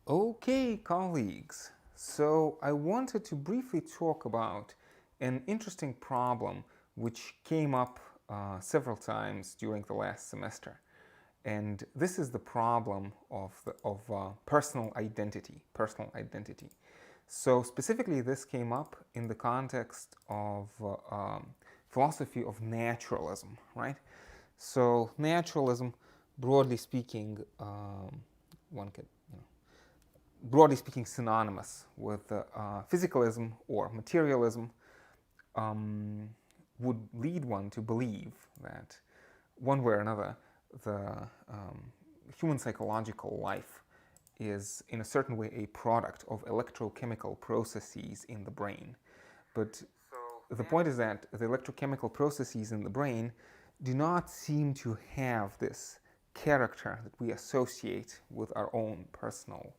Okay, colleagues, so I wanted to briefly talk about an interesting problem which came up several times during the last semester. And this is the problem of personal identity, personal identity. So specifically, this came up in the context of philosophy of naturalism, right? So naturalism, broadly speaking, one could broadly speaking, synonymous with physicalism or materialism, would lead one to believe that one way or another, the human psychological life is in a certain way a product of electrochemical processes in the brain. But the point is that the electrochemical processes in the brain do not seem to have this character that we associate with our own personal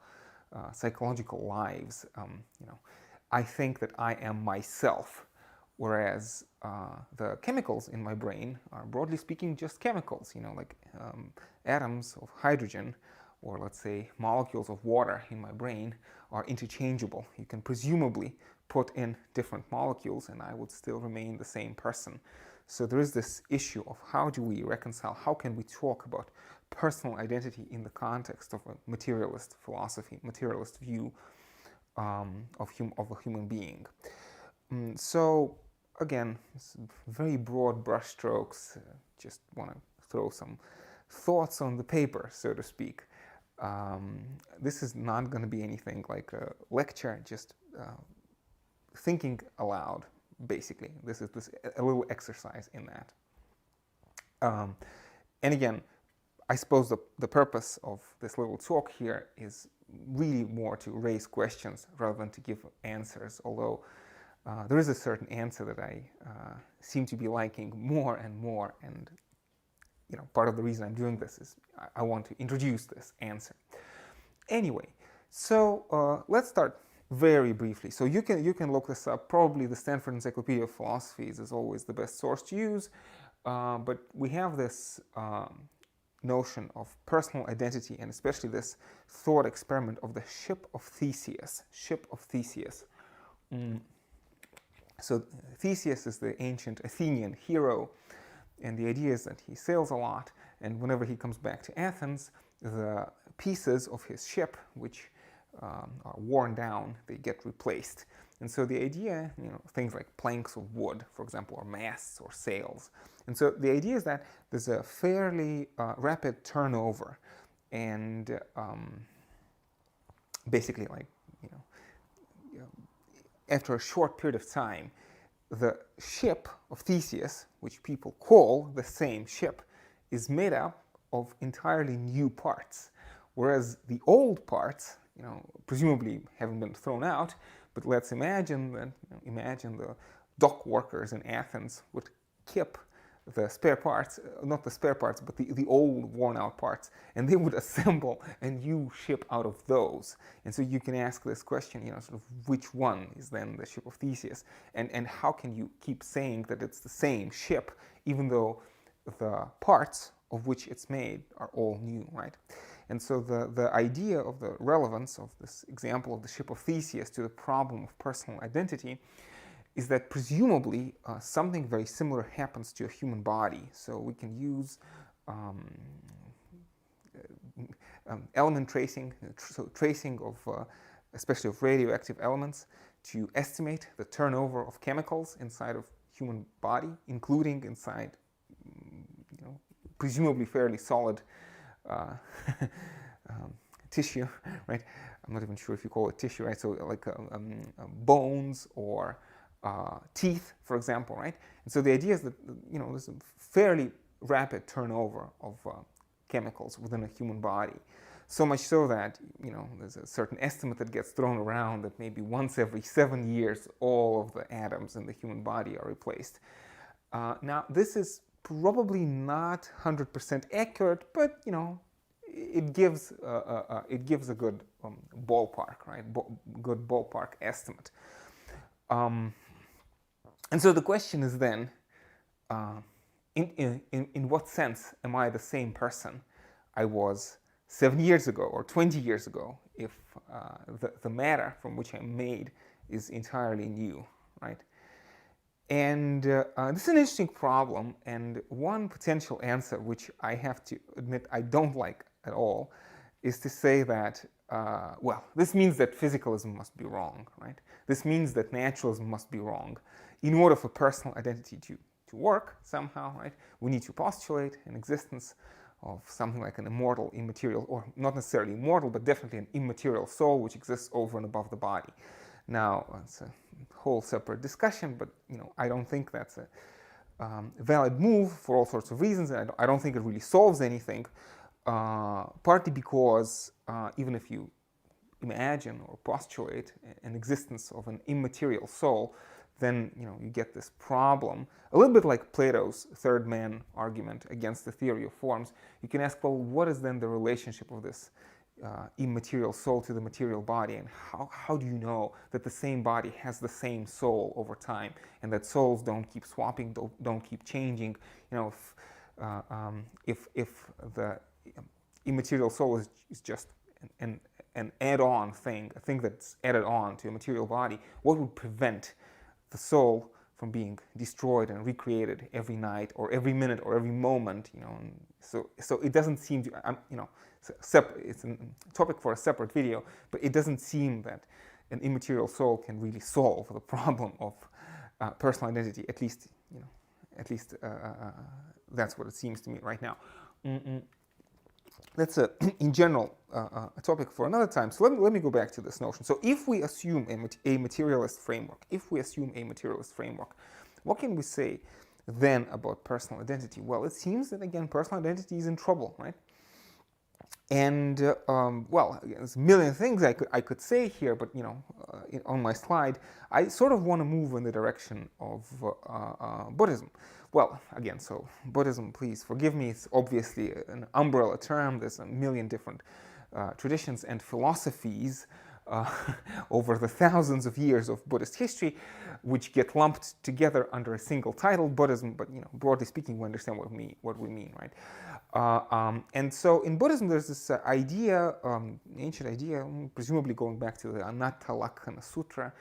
psychological lives. I think that I am myself, whereas the chemicals in my brain are, broadly speaking, just chemicals. Like atoms of hydrogen, or let's say molecules of water in my brain are interchangeable. You can presumably put in different molecules, and I would still remain the same person. So there is this issue of how do we reconcile, how can we talk about personal identity in the context of a materialist philosophy, materialist view of a human being. So again, very broad brushstrokes, just want to throw some thoughts on the paper, so to speak. This is not going to be anything like a lecture, just thinking aloud, basically. This is a little exercise in that. And again, I suppose the purpose of this little talk here is really more to raise questions rather than to give answers, although there is a certain answer that I seem to be liking more and more, and part of the reason I'm doing this is I want to introduce this answer. Anyway, so let's start very briefly. So you can look this up. Probably the Stanford Encyclopedia of Philosophies is always the best source to use, but we have this notion of personal identity, and especially this thought experiment of the ship of Theseus. Ship of Theseus. So Theseus is the ancient Athenian hero, and the idea is that he sails a lot, and whenever he comes back to Athens, the pieces of his ship, which are worn down, they get replaced. And so the idea, things like planks of wood, for example, or masts or sails. And so the idea is that there's a fairly rapid turnover, and basically, after a short period of time, the ship of Theseus, which people call the same ship, is made up of entirely new parts, whereas the old parts, presumably haven't been thrown out, but let's imagine that, imagine the dock workers in Athens would keep the spare parts, not the spare parts, but the old worn out parts, and they would assemble a new ship out of those. And so you can ask this question, sort of which one is then the ship of Theseus, and how can you keep saying that it's the same ship, even though the parts of which it's made are all new, right? And so the idea of the relevance of this example of the ship of Theseus to the problem of personal identity is that presumably something very similar happens to a human body. So we can use element tracing, so tracing of especially of radioactive elements, to estimate the turnover of chemicals inside of human body, including inside presumably fairly solid tissue, right? I'm not even sure if you call it tissue, right? So like bones or teeth, for example, right? And so the idea is that there's a fairly rapid turnover of chemicals within a human body. So much so that there's a certain estimate that gets thrown around that maybe once every 7 years all of the atoms in the human body are replaced. Now this is probably not 100% accurate, but it gives a good ballpark, right? Good ballpark estimate. And so the question is then, in what sense am I the same person I was 7 years ago or 20 years ago if the matter from which I'm made is entirely new, right? And this is an interesting problem, and one potential answer, which I have to admit I don't like at all, is to say that, well, this means that physicalism must be wrong, right? This means that naturalism must be wrong. In order for personal identity to work somehow, right, we need to postulate an existence of something like an immortal, immaterial, or not necessarily immortal, but definitely an immaterial soul which exists over and above the body. Now, it's a whole separate discussion, but I don't think that's a valid move for all sorts of reasons, and I don't think it really solves anything. Partly because even if you imagine or postulate an existence of an immaterial soul, then you get this problem, a little bit like Plato's third man argument against the theory of forms. You can ask, well, what is then the relationship of this immaterial soul to the material body, and how do you know that the same body has the same soul over time, and that souls don't keep swapping, don't keep changing? If the immaterial soul is just an add-on thing, a thing that's added on to a material body, what would prevent the soul from being destroyed and recreated every night or every minute or every moment? And so it doesn't seem to, it's a topic for a separate video, but it doesn't seem that an immaterial soul can really solve the problem of personal identity. At least that's what it seems to me right now. That's in general a topic for another time. So let me go back to this notion. So if we assume a materialist framework, what can we say then about personal identity? Well, it seems that, again, personal identity is in trouble, right? And well, there's a million things I could say here, but on my slide, I sort of want to move in the direction of Buddhism. Well, again, so Buddhism, please forgive me, it's obviously an umbrella term. There's a million different traditions and philosophies over the thousands of years of Buddhist history, which get lumped together under a single title, Buddhism. But broadly speaking, we understand what we mean, right? And so in Buddhism, there's this idea, ancient idea, presumably going back to the Untitled Sutra,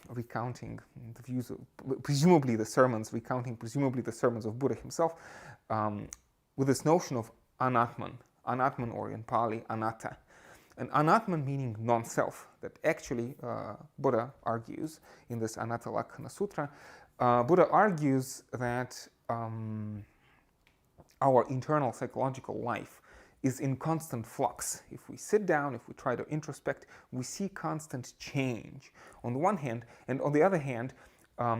recounting the views of, presumably the sermons of Buddha himself, with this notion of anatman, or in Pali, anatta. And anatman meaning non-self, that actually Buddha argues in this Untitled Sutra. Buddha argues that our internal psychological life is in constant flux. If we sit down, if we try to introspect, we see constant change on the one hand, and on the other hand,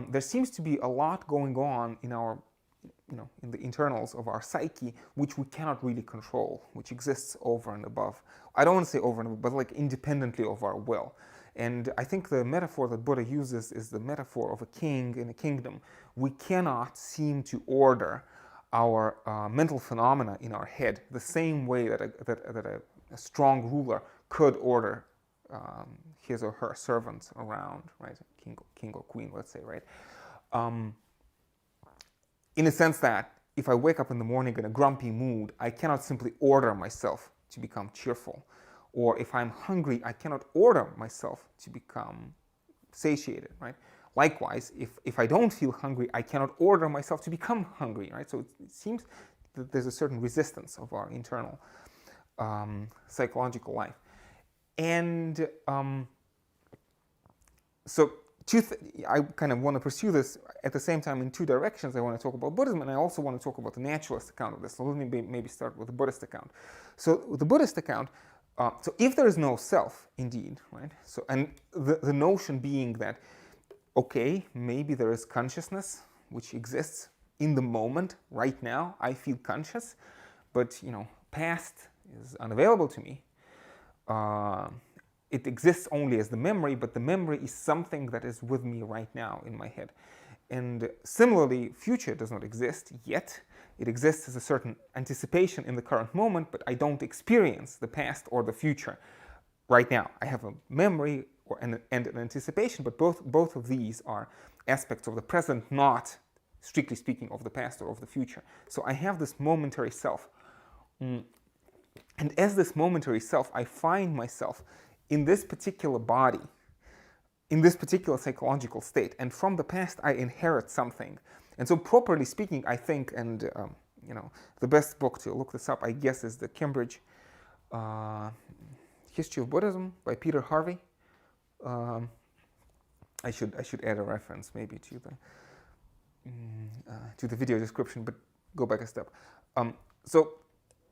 there seems to be a lot going on in our, in the internals of our psyche, which we cannot really control, which exists over and above. I don't want to say over and above, but like independently of our will. And I think the metaphor that Buddha uses is the metaphor of a king in a kingdom. We cannot seem to order our mental phenomena in our head the same way that a strong ruler could order his or her servants around, right? King or queen, let's say, right? In a sense that if I wake up in the morning in a grumpy mood, I cannot simply order myself to become cheerful. Or if I'm hungry, I cannot order myself to become satiated, right? Likewise, if I don't feel hungry, I cannot order myself to become hungry, right? So it seems that there's a certain resistance of our internal psychological life. And so I kind of want to pursue this at the same time in two directions. I want to talk about Buddhism, and I also want to talk about the naturalist account of this. So let me maybe start with the Buddhist account. So with the Buddhist account, so if there is no self, indeed, right? So, and the notion being that, okay, maybe there is consciousness which exists in the moment, right now, I feel conscious, but past is unavailable to me. It exists only as the memory, but the memory is something that is with me right now in my head. And similarly, future does not exist yet. It exists as a certain anticipation in the current moment, but I don't experience the past or the future right now. I have a memory and an anticipation, but both of these are aspects of the present, not, strictly speaking, of the past or of the future. So I have this momentary self. And as this momentary self, I find myself in this particular body, in this particular psychological state. And from the past, I inherit something. And so properly speaking, I think, and the best book to look this up, I guess, is the Cambridge History of Buddhism by Peter Harvey. I should add a reference maybe to the video description, but go back a step. So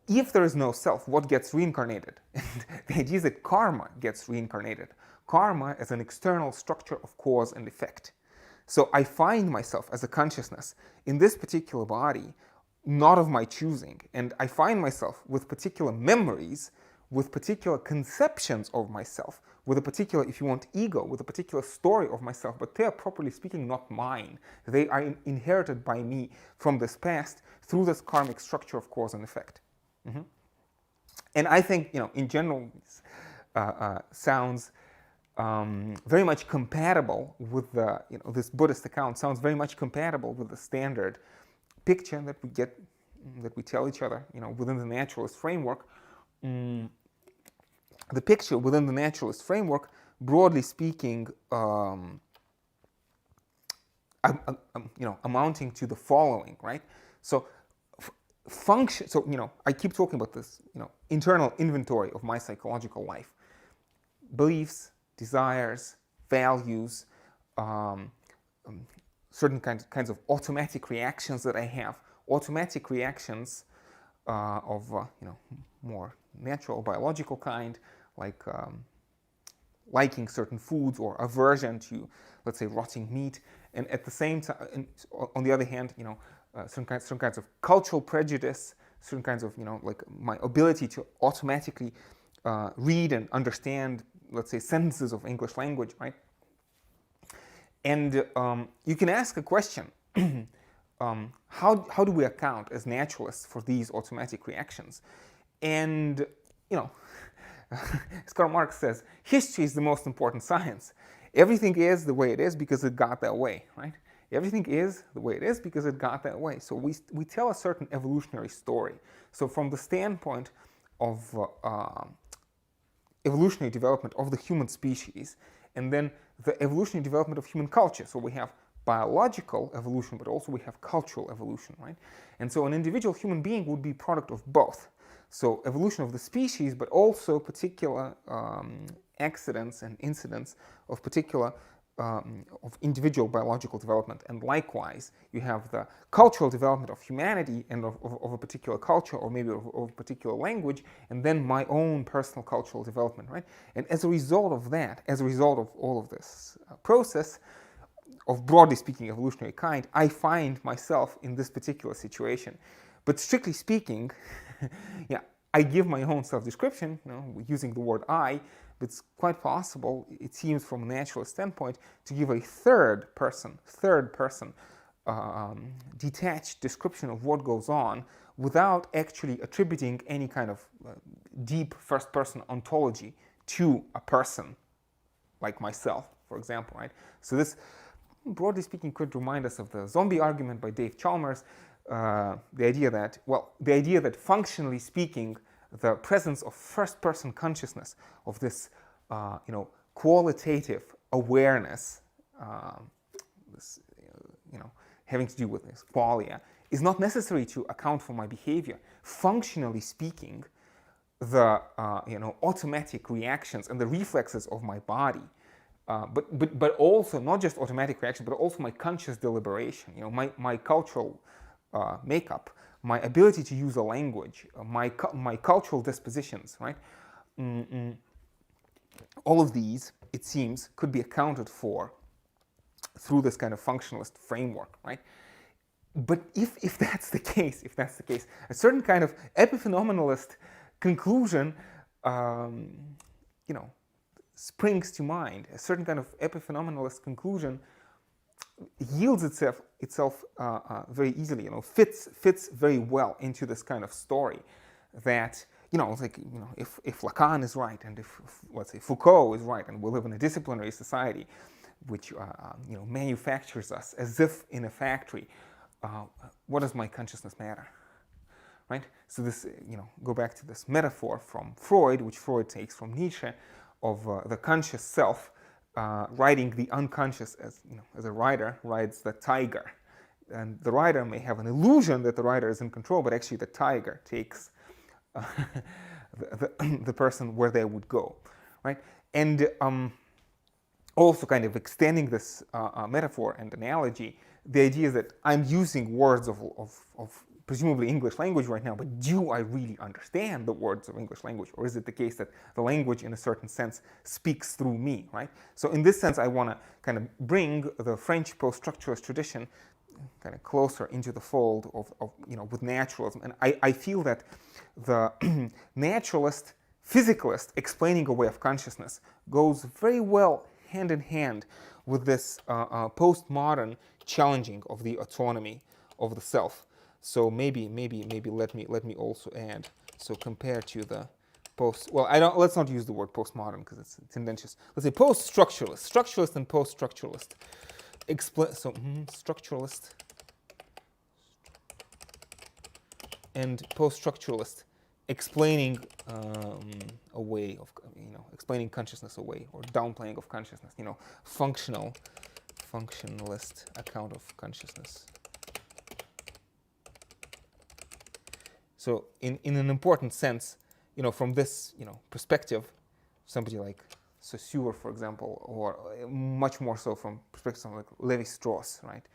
if there is no self, what gets reincarnated? And the idea is that karma gets reincarnated. Karma as an external structure of cause and effect. So I find myself as a consciousness in this particular body, not of my choosing. And I find myself with particular memories, with particular conceptions of myself, with a particular, if you want, ego, with a particular story of myself, but they are, properly speaking, not mine. They are inherited by me from this past through this karmic structure of cause and effect. Mm-hmm. And I think, in general, sounds very much compatible with the, this Buddhist account sounds very much compatible with the standard picture that we get, that we tell each other, within the naturalist framework. The picture within the naturalist framework, broadly speaking, amounting to the following, right? So, I keep talking about this, internal inventory of my psychological life. Beliefs, desires, values, certain kinds of automatic reactions that I have. Automatic reactions of, more natural, biological kind, like liking certain foods or aversion to, let's say, rotting meat. And at the same time, on the other hand, certain kinds of cultural prejudice, certain kinds of, like my ability to automatically read and understand, let's say, sentences of English language, right? And you can ask a question, how do we account as naturalists for these automatic reactions? And, as Karl Marx says, history is the most important science. Everything is the way it is because it got that way, right? Everything is the way it is because it got that way. So we tell a certain evolutionary story. So from the standpoint of evolutionary development of the human species, and then the evolutionary development of human culture. So we have biological evolution, but also we have cultural evolution, right? And so an individual human being would be a product of both. So evolution of the species, but also particular accidents and incidents of particular of individual biological development. And likewise, you have the cultural development of humanity and of a particular culture, or maybe of a particular language, and then my own personal cultural development, right? And as a result of that, as a result of all of this process, of broadly speaking evolutionary kind, I find myself in this particular situation. But strictly speaking, yeah, I give my own self-description, using the word I, but it's quite possible, it seems from a naturalist standpoint, to give a third person, detached description of what goes on without actually attributing any kind of deep first-person ontology to a person like myself, for example, right? So this, broadly speaking, could remind us of the zombie argument by Dave Chalmers, the idea that functionally speaking, the presence of first-person consciousness, of this, qualitative awareness, this, having to do with this qualia, is not necessary to account for my behavior. Functionally speaking, the, automatic reactions and the reflexes of my body, but also not just automatic reaction, but also my conscious deliberation, my cultural makeup, my ability to use a language, my cultural dispositions, right? All of these, it seems, could be accounted for through this kind of functionalist framework, right? But if that's the case, a certain kind of epiphenomenalist conclusion, springs to mind. A certain kind of epiphenomenalist conclusion yields itself very easily, fits very well into this kind of story that, if Lacan is right, and if let's say Foucault is right, and we live in a disciplinary society which manufactures us as if in a factory, what does my consciousness matter, right? So this, go back to this metaphor from Freud, which Freud takes from Nietzsche, of the conscious self riding the unconscious, as a rider rides the tiger. And the rider may have an illusion that the rider is in control, but actually the tiger takes the person where they would go, right? And also kind of extending this metaphor and analogy, the idea is that I'm using words of presumably English language right now, but do I really understand the words of English language? Or is it the case that the language, in a certain sense, speaks through me, right? So in this sense, I want to kind of bring the French post-structuralist tradition kind of closer into the fold of with naturalism. And I feel that the naturalist, physicalist explaining a way of consciousness goes very well hand in hand with this postmodern challenging of the autonomy of the self. So maybe let me also add. So compared to the let's not use the word postmodern because it's tendentious. Let's say post-structuralist, structuralist and post-structuralist. Structuralist and post-structuralist explaining a way of explaining consciousness away, or downplaying of consciousness. Functionalist account of consciousness. So in an important sense, from this perspective, somebody like Saussure, for example, or much more so from perspective like Lévi-Strauss, right?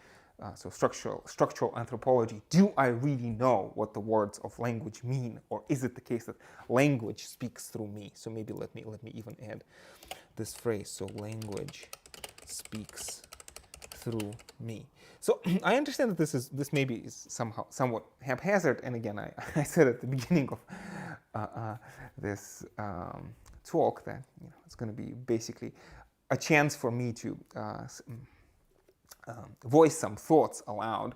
So structural anthropology. Do I really know what the words of language mean, or is it the case that language speaks through me? So maybe let me even add this phrase. So language speaks through me. So I understand that this maybe is somewhat haphazard, and again, I said at the beginning of this talk that it's going to be basically a chance for me to voice some thoughts aloud.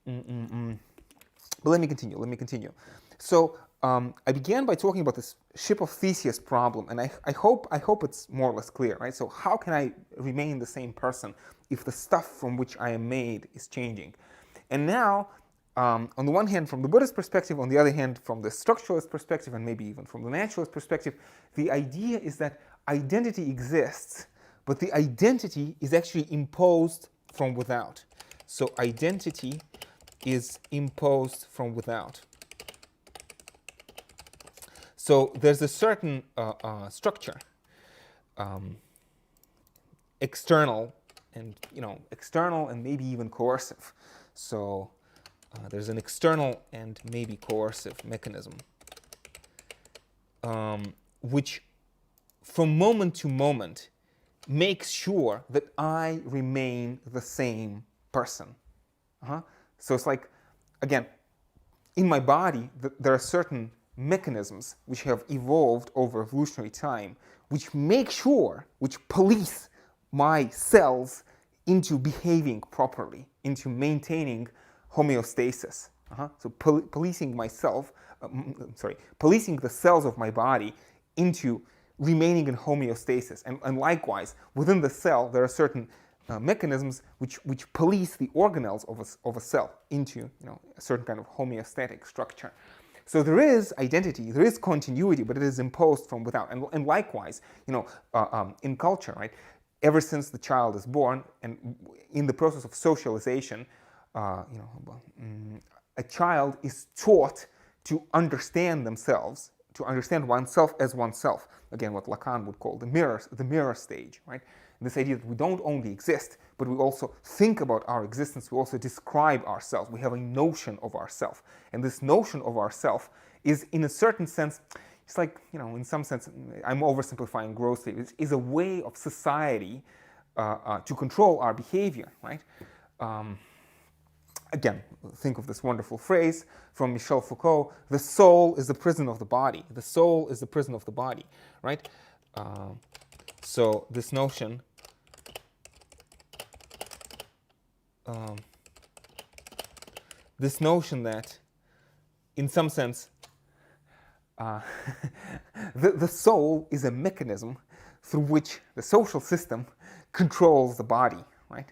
But let me continue. So I began by talking about this ship of Theseus problem, and I hope it's more or less clear, right? So how can I remain the same person if the stuff from which I am made is changing? And now, on the one hand, from the Buddhist perspective, on the other hand, from the structuralist perspective, and maybe even from the naturalist perspective, the idea is that identity exists, but the identity is actually imposed from without. So identity is imposed from without. So there's a certain structure, external and maybe even coercive. So there's an external and maybe coercive mechanism, which from moment to moment makes sure that I remain the same person. So it's like, again, in my body, there are certain mechanisms which have evolved over evolutionary time, which make sure, which police my cells into behaving properly, into maintaining homeostasis. So policing myself, policing the cells of my body into remaining in homeostasis. And likewise, within the cell, there are certain mechanisms which police the organelles of a cell into a certain kind of homeostatic structure. So there is identity, there is continuity, but it is imposed from without. And likewise, in culture, right? Ever since the child is born, and in the process of socialization, a child is taught to understand themselves, to understand oneself as oneself. Again, what Lacan would call the mirror stage, right? This idea that we don't only exist, but we also think about our existence. We also describe ourselves. We have a notion of ourself, and this notion of ourself is, in a certain sense, it's like, in some sense, I'm oversimplifying grossly. It is a way of society to control our behavior, right? Again, think of this wonderful phrase from Michel Foucault: "The soul is the prison of the body." The soul is the prison of the body, right? So this notion that, in some sense, the soul is a mechanism through which the social system controls the body, right?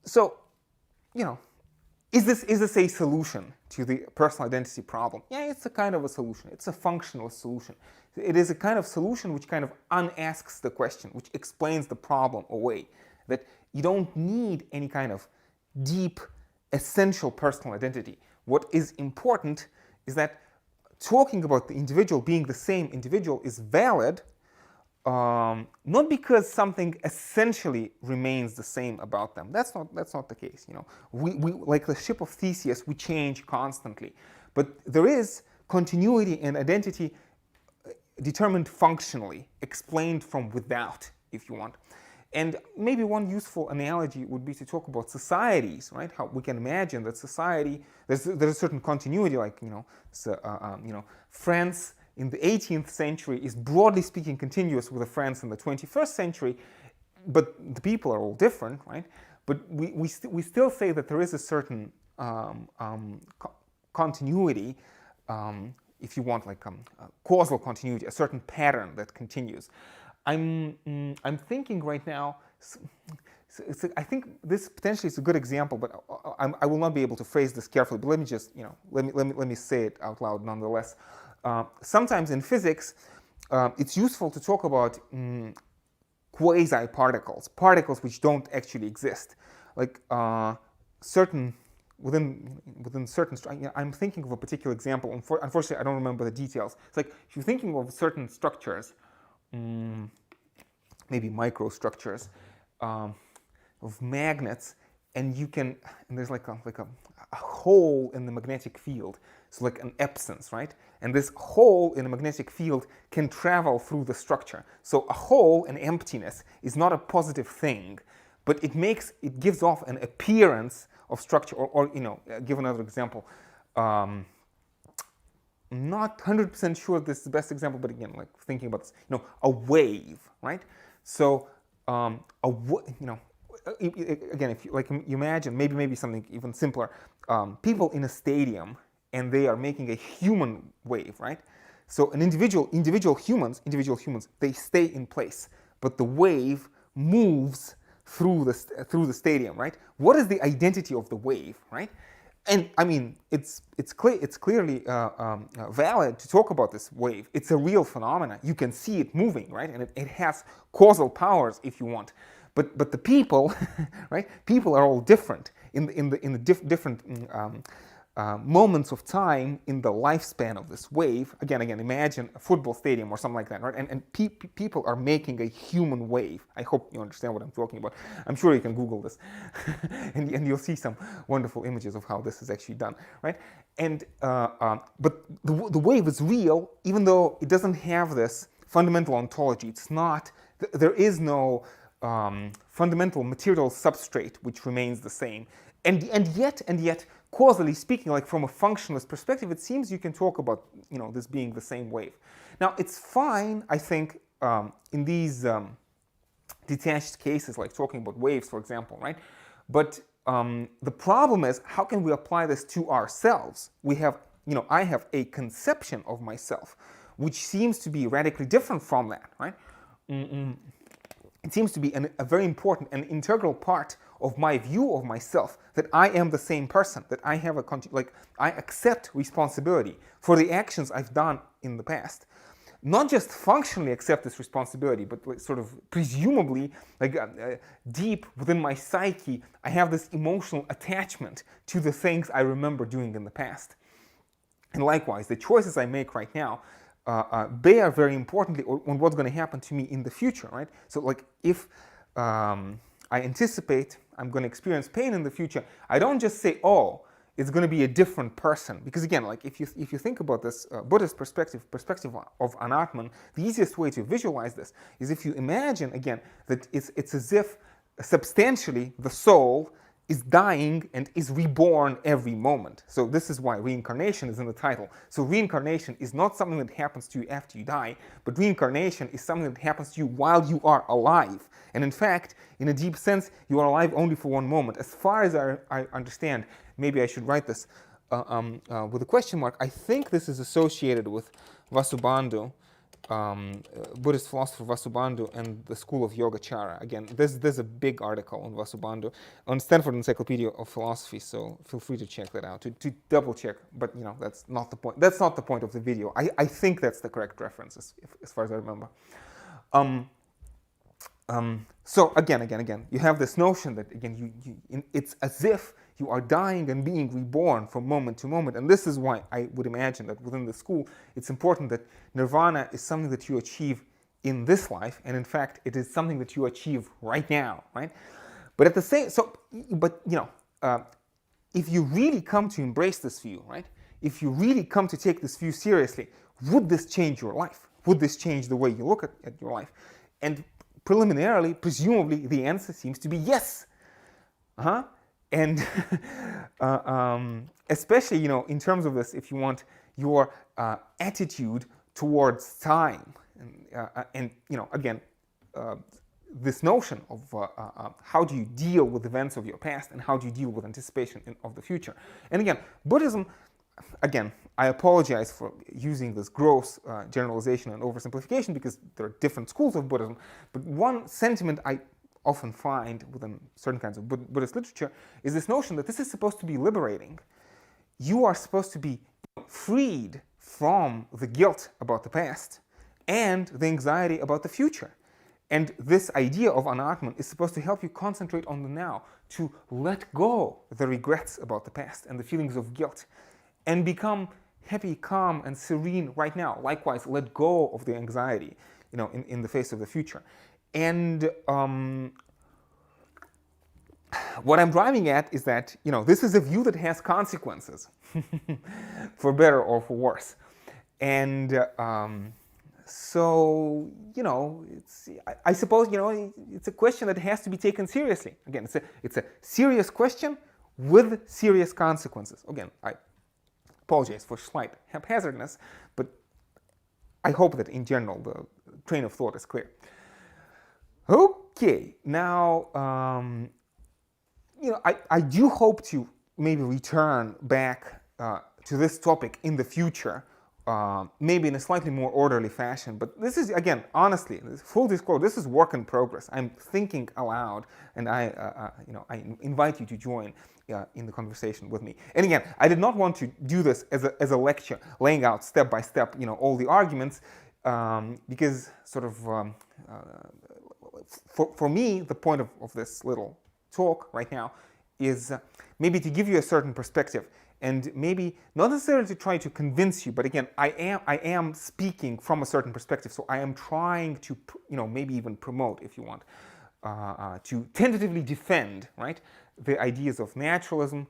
So, Is this a solution to the personal identity problem? Yeah, it's a kind of a solution. It's a functional solution. It is a kind of solution which kind of unasks the question, which explains the problem away. That you don't need any kind of deep, essential personal identity. What is important is that talking about the individual being the same individual is valid, not because something essentially remains the same about them. That's not the case. You know, we like the ship of Theseus, we change constantly, but there is continuity in identity determined functionally, explained from without, if you want. And maybe one useful analogy would be to talk about societies, right? How we can imagine that society, there's a certain continuity, like, France in the 18th century is broadly speaking continuous with the France in the 21st century, but the people are all different, right? But we still say that there is a certain continuity, if you want, like causal continuity, a certain pattern that continues. I'm thinking right now. I think this potentially is a good example, but I will not be able to phrase this carefully. But let me just, let me say it out loud nonetheless. Sometimes in physics, it's useful to talk about quasi-particles, particles which don't actually exist, like certain within certain. I'm thinking of a particular example. Unfortunately, I don't remember the details. It's like if you're thinking of certain structures, maybe microstructures of magnets, and there's like a hole in the magnetic field. So like an absence, right? And this hole in the magnetic field can travel through the structure. So a hole, an emptiness, is not a positive thing, but it gives off an appearance of structure. Or give another example. I'm not 100% sure this is the best example, but again, like thinking about this, a wave, right? So again, if you imagine maybe something even simpler, people in a stadium, and they are making a human wave, right? So individual humans, they stay in place, but the wave moves through the stadium, right? What is the identity of the wave, right? And I mean, it's clearly valid to talk about this wave. It's a real phenomenon. You can see it moving, right? And it has causal powers, if you want. But the people, right? People are all different in the different moments of time in the lifespan of this wave. Again, imagine a football stadium or something like that, right? And people are making a human wave. I hope you understand what I'm talking about. I'm sure you can Google this, and you'll see some wonderful images of how this is actually done, right? And but the wave is real, even though it doesn't have this fundamental ontology. It's not. There is no fundamental material substrate which remains the same. And yet, causally speaking, like from a functionalist perspective, it seems you can talk about this being the same wave. Now, it's fine, I think, in these detached cases, like talking about waves, for example, right? But the problem is, how can we apply this to ourselves? We have, I have a conception of myself, which seems to be radically different from that, right? It seems to be a very important and integral part of my view of myself, that I am the same person, that I have I accept responsibility for the actions I've done in the past. Not just functionally accept this responsibility, but sort of presumably, deep within my psyche, I have this emotional attachment to the things I remember doing in the past. And likewise, the choices I make right now bear very importantly on what's going to happen to me in the future, right? So if I anticipate I'm going to experience pain in the future, I don't just say, oh, it's going to be a different person. Because again, if you think about this Buddhist perspective of Anatman, the easiest way to visualize this is if you imagine, again, that it's as if substantially the soul is dying and is reborn every moment. So this is why reincarnation is in the title. So reincarnation is not something that happens to you after you die, but reincarnation is something that happens to you while you are alive. And in fact, in a deep sense, you are alive only for one moment. As far as I understand, maybe I should write this with a question mark. I think this is associated with Vasubandhu. Buddhist philosopher Vasubandhu and the School of Yogacara. Again, there's a big article on Vasubandhu on Stanford Encyclopedia of Philosophy, so feel free to check that out, to double check, but that's not the point. That's not the point of the video. I think that's the correct reference, as far as I remember. So again, you have this notion that, again, it's as if you are dying and being reborn from moment to moment. And this is why I would imagine that within the school, it's important that nirvana is something that you achieve in this life. And in fact, it is something that you achieve right now, right? But at the same, if you really come to embrace this view, right? If you really come to take this view seriously, would this change your life? Would this change the way you look at your life? And preliminarily, presumably, the answer seems to be yes. And especially, in terms of this, if you want your attitude towards time, and again, this notion of how do you deal with events of your past and how do you deal with anticipation of the future. And again, Buddhism, again, I apologize for using this gross generalization and oversimplification because there are different schools of Buddhism, but one sentiment I often find within certain kinds of Buddhist literature is this notion that this is supposed to be liberating. You are supposed to be freed from the guilt about the past and the anxiety about the future. And this idea of anatman is supposed to help you concentrate on the now, to let go the regrets about the past and the feelings of guilt, and become happy, calm, and serene right now. Likewise, let go of the anxiety, in the face of the future. And what I'm driving at is that, this is a view that has consequences, for better or for worse. And so, I suppose, it's a question that has to be taken seriously. Again, it's a serious question with serious consequences. Again, I apologize for slight haphazardness, but I hope that in general the train of thought is clear. Okay, now, I do hope to maybe return back to this topic in the future, maybe in a slightly more orderly fashion. But this is, again, honestly, full disclosure, this is work in progress. I'm thinking aloud, and I invite you to join in the conversation with me. And again, I did not want to do this as a lecture, laying out step by step, all the arguments, because sort of, for me, the point of this little talk right now is maybe to give you a certain perspective, and maybe not necessarily to try to convince you, but again, I am speaking from a certain perspective, so I am trying to, maybe even promote, if you want, to tentatively defend, right, the ideas of naturalism,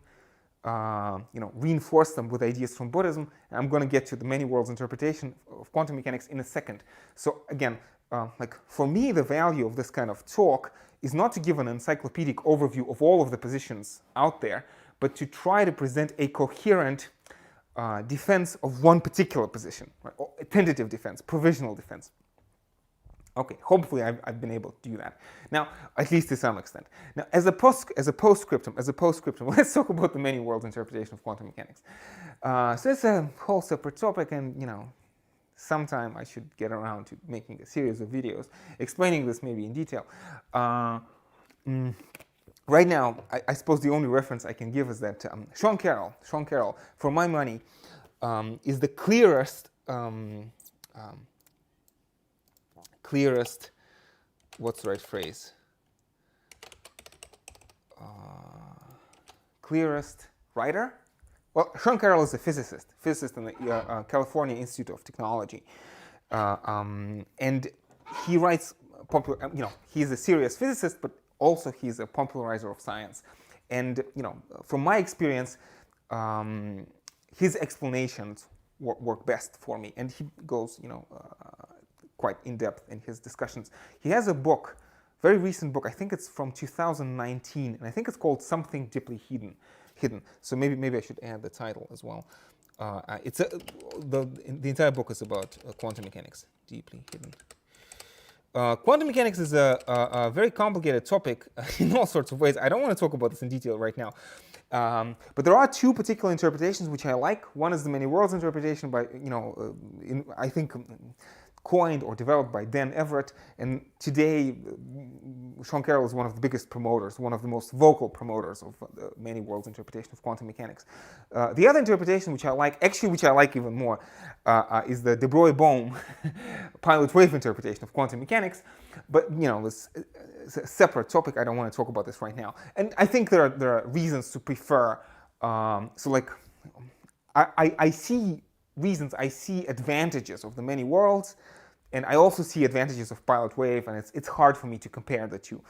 reinforce them with ideas from Buddhism. And I'm going to get to the many worlds interpretation of quantum mechanics in a second. So again, for me, the value of this kind of talk is not to give an encyclopedic overview of all of the positions out there, but to try to present a coherent defense of one particular position, right? Or a tentative defense, provisional defense. Okay, hopefully I've been able to do that. Now, at least to some extent. Now, as a postscriptum, let's talk about the many worlds interpretation of quantum mechanics. So it's a whole separate topic, and sometime I should get around to making a series of videos explaining this maybe in detail. Right now, I suppose the only reference I can give is that Sean Carroll, for my money, is the clearest, what's the right phrase? Clearest writer? Well, Sean Carroll is a physicist in the California Institute of Technology. And he writes popular, he's a serious physicist, but also he's a popularizer of science. And, from my experience, his explanations work best for me. And he goes, quite in depth in his discussions. He has a book, very recent book, I think it's from 2019, and I think it's called Something Deeply Hidden. So maybe I should add the title as well. The entire book is about quantum mechanics, deeply hidden. Quantum mechanics is a very complicated topic in all sorts of ways. I don't want to talk about this in detail right now. But there are two particular interpretations which I like. One is the many worlds interpretation by, I think coined or developed by Dan Everett, and today Sean Carroll is one of the biggest promoters, one of the most vocal promoters of the many worlds interpretation of quantum mechanics. The other interpretation which I like, actually which I like even more, is the de Broglie-Bohm pilot wave interpretation of quantum mechanics. But it's a separate topic. I don't want to talk about this right now. And I think there are reasons to prefer. I see reasons, I see advantages of the many worlds, and I also see advantages of pilot wave, and it's hard for me to compare the two.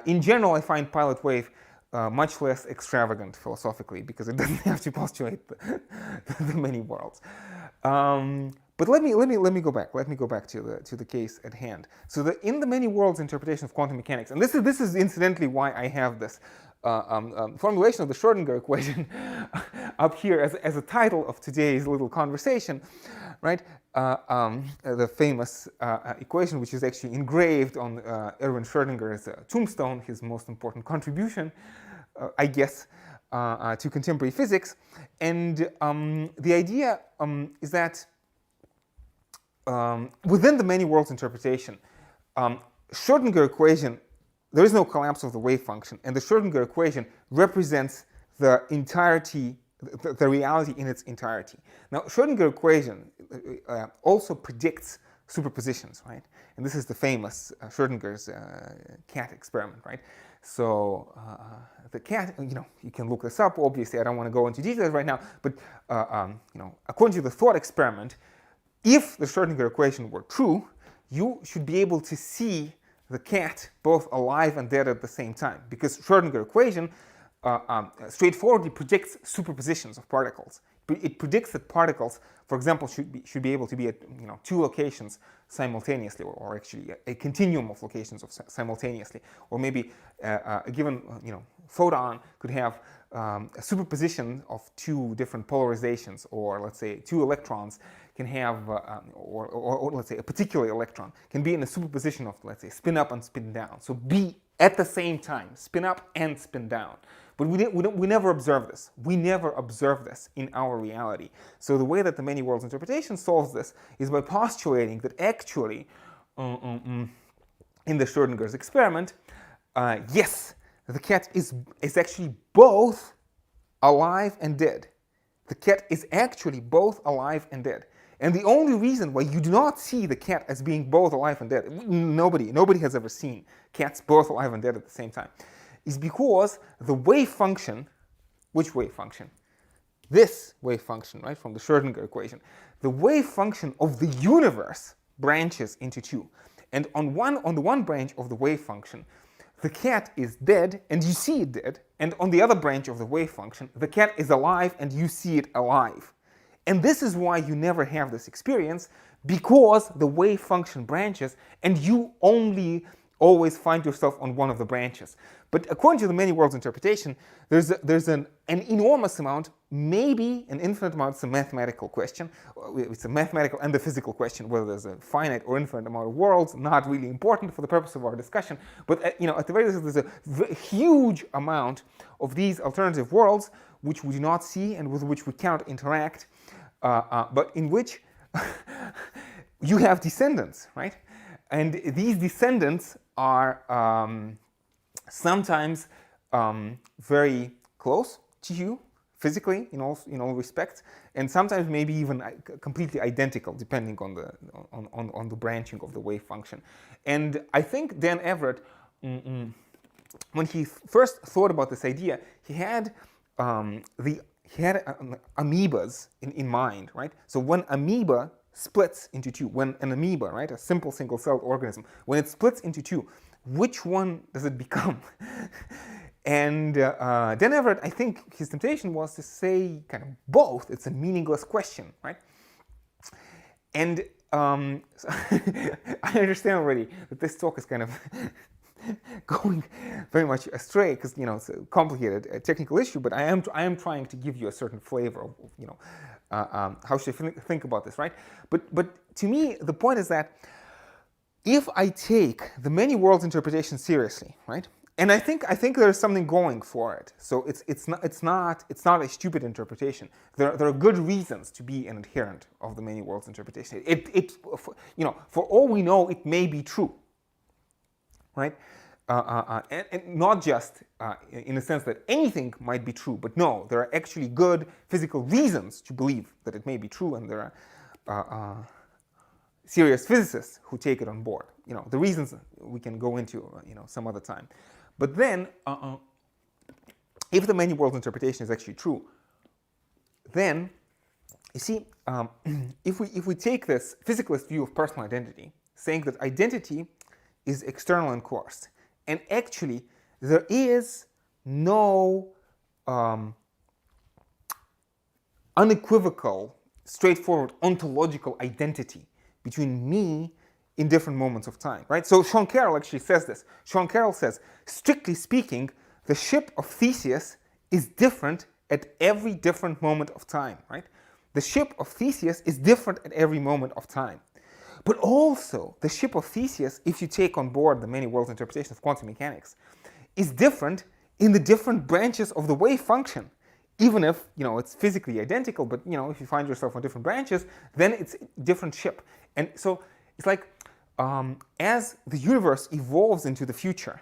In general, I find pilot wave much less extravagant philosophically because it doesn't have to postulate the many worlds. But let me go back. Let me go back to the case at hand. So in the many worlds interpretation of quantum mechanics, and this is incidentally why I have this formulation of the Schrodinger equation up here as a title of today's little conversation, right? The famous equation, which is actually engraved on Erwin Schrödinger's tombstone, his most important contribution, I guess, to contemporary physics. And the idea is that within the many worlds interpretation, Schrödinger equation, there is no collapse of the wave function, and the Schrödinger equation represents the entirety, the reality in its entirety. Now, Schrödinger equation also predicts superpositions, right? And this is the famous Schrödinger's cat experiment, right? So the cat, you can look this up. Obviously, I don't want to go into details right now, but according to the thought experiment, if the Schrödinger equation were true, you should be able to see the cat both alive and dead at the same time, because Schrödinger equation straightforwardly predicts superpositions of particles. It predicts that particles, for example, should be able to be at two locations simultaneously, or actually a continuum of locations simultaneously, or maybe a given photon could have a superposition of two different polarizations, or let's say two electrons can have, or let's say a particular electron can be in a superposition of, let's say, spin up and spin down. So be at the same time, spin up and spin down. But we never observe this. We never observe this in our reality. So the way that the many worlds interpretation solves this is by postulating that actually, in the Schrödinger's experiment, yes, the cat is actually both alive and dead. The cat is actually both alive and dead. And the only reason why you do not see the cat as being both alive and dead, nobody has ever seen cats both alive and dead at the same time, is because the wave function, which wave function? This wave function, right, from the Schrödinger equation. The wave function of the universe branches into two. And on the one branch of the wave function, the cat is dead and you see it dead. And on the other branch of the wave function, the cat is alive and you see it alive. And this is why you never have this experience, because the wave function branches and you only always find yourself on one of the branches. But according to the many worlds interpretation, there's an enormous amount, maybe an infinite amount. It's a mathematical question. It's a mathematical and a physical question, whether there's a finite or infinite amount of worlds. Not really important for the purpose of our discussion. But at the very least, there's a huge amount of these alternative worlds which we do not see and with which we cannot interact, but in which you have descendants, right? And these descendants are sometimes very close to you physically in all respects, and sometimes maybe even completely identical, depending on the branching of the wave function. And I think Dan Everett, when he first thought about this idea, he had amoebas in mind, right? So when amoeba splits into two, when an amoeba, right, a simple single-celled organism, when it splits into two, which one does it become? And Dan Everett, I think his temptation was to say kind of both. It's a meaningless question, right? And I understand already that this talk is kind of going very much astray because it's a complicated technical issue. But I am trying to give you a certain flavor of how should I think about this, right? But to me, the point is that if I take the many worlds interpretation seriously, right, And I think there's something going for it. So it's not a stupid interpretation. There are good reasons to be an adherent of the many worlds interpretation. For all we know, it may be true, right? And not just in the sense that anything might be true, but no, there are actually good physical reasons to believe that it may be true, and there are serious physicists who take it on board. The reasons we can go into some other time. But then, if the many worlds interpretation is actually true, then you see, if we take this physicalist view of personal identity, saying that identity is external and coerced, and actually there is no unequivocal, straightforward ontological identity between me in different moments of time, right? So Sean Carroll actually says this. Sean Carroll says, strictly speaking, the ship of Theseus is different at every different moment of time, right? The ship of Theseus is different at every moment of time. But also, the ship of Theseus, if you take on board the many worlds interpretation of quantum mechanics, is different in the different branches of the wave function. Even if, it's physically identical, but, if you find yourself on different branches, then it's a different ship. And so it's like, as the universe evolves into the future,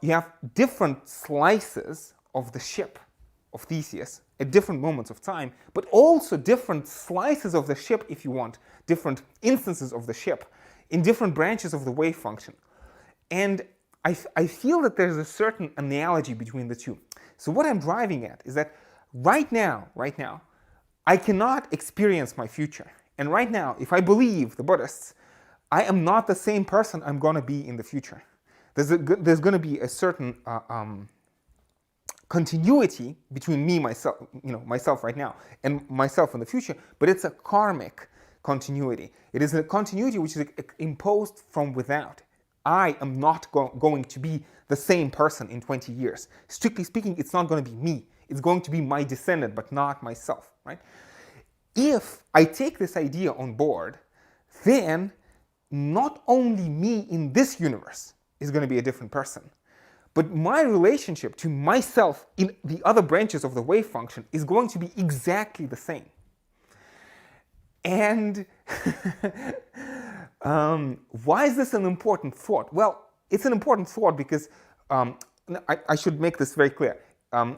you have different slices of the ship of Theseus at different moments of time, but also different slices of the ship, if you want, different instances of the ship in different branches of the wave function. And I feel that there's a certain analogy between the two. So what I'm driving at is that right now, I cannot experience my future. And right now, if I believe the Buddhists, I am not the same person I'm going to be in the future. There's going to be a certain continuity between me, myself right now, and myself in the future, but it's a karmic continuity. It is a continuity which is imposed from without. I am not going to be the same person in 20 years. Strictly speaking, it's not going to be me. It's going to be my descendant, but not myself, right? If I take this idea on board, then not only me in this universe is going to be a different person, but my relationship to myself in the other branches of the wave function is going to be exactly the same. And why is this an important thought? Well, it's an important thought because I should make this very clear. The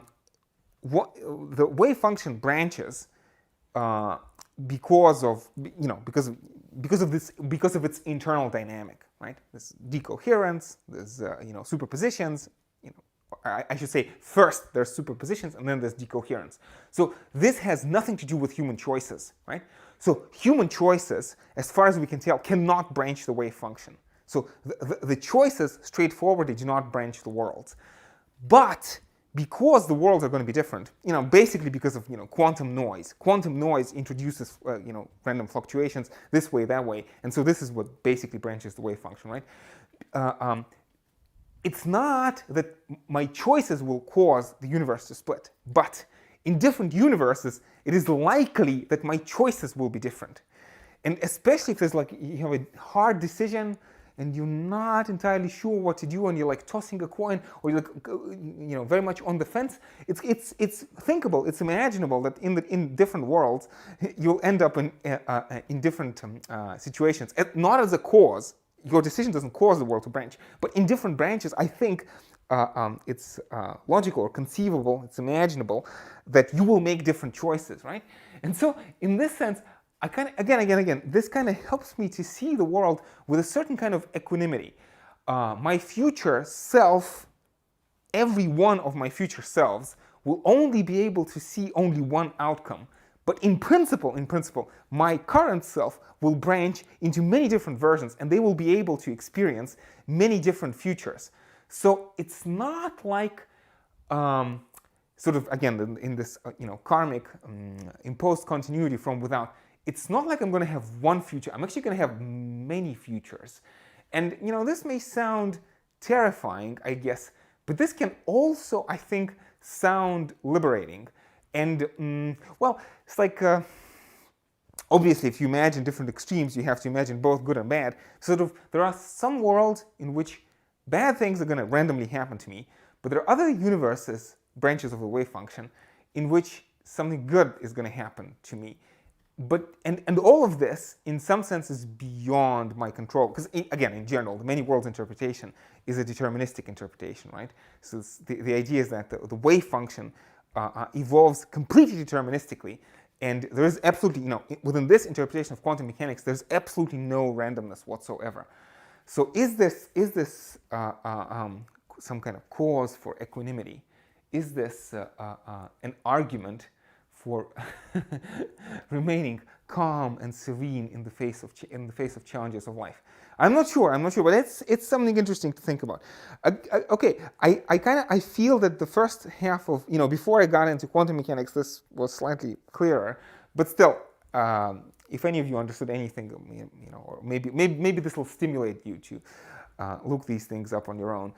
wave function branches because of its internal dynamic, right? There's decoherence, there's superpositions. I should say first there's superpositions and then there's decoherence. So this has nothing to do with human choices, right? So human choices, as far as we can tell, cannot branch the wave function. So the choices straightforwardly do not branch the worlds. But because the worlds are going to be different, basically because of quantum noise. Quantum noise introduces random fluctuations this way, that way, and so this is what basically branches the wave function, right? It's not that my choices will cause the universe to split, but in different universes, it is likely that my choices will be different. And especially if there's you have a hard decision and you're not entirely sure what to do and you're tossing a coin or you're very much on the fence, it's thinkable, it's imaginable that in different worlds you'll end up in different situations. Not as a cause, your decision doesn't cause the world to branch, but in different branches, I think it's logical or conceivable, it's imaginable that you will make different choices, right? And so in this sense, I again, this kind of helps me to see the world with a certain kind of equanimity. My future self, every one of my future selves, will only be able to see only one outcome. But in principle, my current self will branch into many different versions, and they will be able to experience many different futures. So it's not like, sort of again in this karmic imposed continuity from without. It's not like I'm going to have one future. I'm actually going to have many futures. And, this may sound terrifying, I guess, but this can also, I think, sound liberating. And, well, it's like, obviously, if you imagine different extremes, you have to imagine both good and bad. Sort of, there are some worlds in which bad things are going to randomly happen to me, but there are other universes, branches of the wave function, in which something good is going to happen to me. But and all of this, in some sense, is beyond my control. Because again, in general, the many worlds interpretation is a deterministic interpretation, right? So the idea is that the wave function evolves completely deterministically, and there is absolutely, within this interpretation of quantum mechanics, there's absolutely no randomness whatsoever. So is this some kind of cause for equanimity? Is this an argument for remaining calm and serene in the face of challenges of life? I'm not sure, but it's something interesting to think about. Okay, I feel that the first half of, before I got into quantum mechanics, this was slightly clearer, but still, if any of you understood anything, or maybe this will stimulate you to look these things up on your own.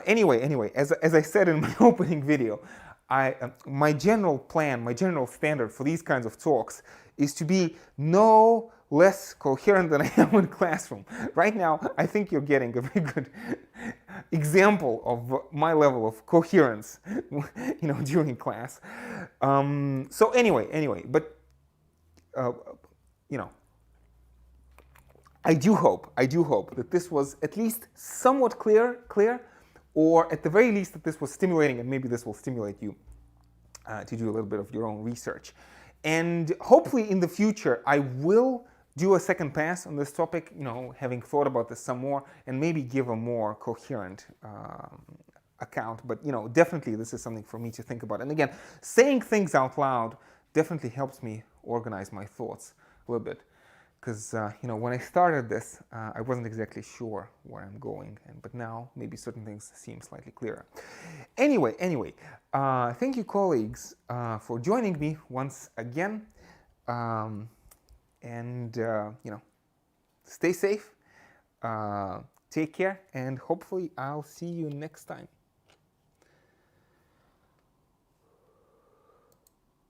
Anyway, as I said in my opening video, my general plan, my general standard for these kinds of talks is to be no less coherent than I am in classroom. Right now, I think you're getting a very good example of my level of coherence, during class. So anyway, but I do hope that this was at least somewhat clear, or at the very least that this was stimulating, and maybe this will stimulate you to do a little bit of your own research. And hopefully in the future I will do a second pass on this topic, having thought about this some more, and maybe give a more coherent account. But definitely this is something for me to think about. And again, saying things out loud definitely helps me organize my thoughts a little bit. Because when I started this, I wasn't exactly sure where I'm going, but now maybe certain things seem slightly clearer. Anyway, thank you, colleagues, for joining me once again, and stay safe, take care, and hopefully I'll see you next time.